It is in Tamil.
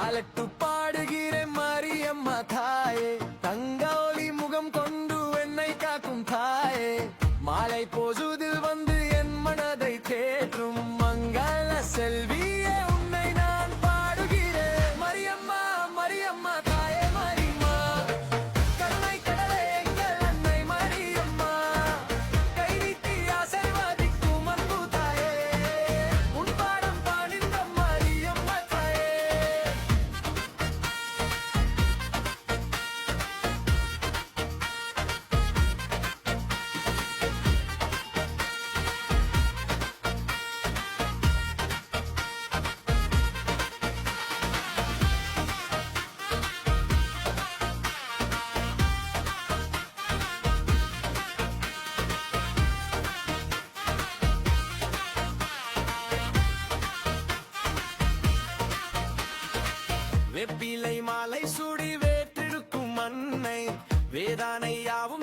தாலட்டு பாடுகிறேன் மாரியம்மா தாயே, தங்க ஒளி முகம் கொண்டு என்னை காக்கும் தாயே, மாலை பொழுதில் வந்து என் மனதை தேற்றும் மங்கள செல்வியே உன்னை நான் பாடுகிறேன். மரியம்மா மரியம்மா தாயே மரியம்மா, கருணை கடலே எங்கள் அன்னை மரியம்மா, கை நீட்டி ஆசீர்வதிக்கும் அன்பு தாயே, உன் பாடம் பாடிந்த மரியம்மா தாயே. வெப்பிலை மாலை சுடி வேற்றிருக்கும் அன்னை, வேதானை யாவும்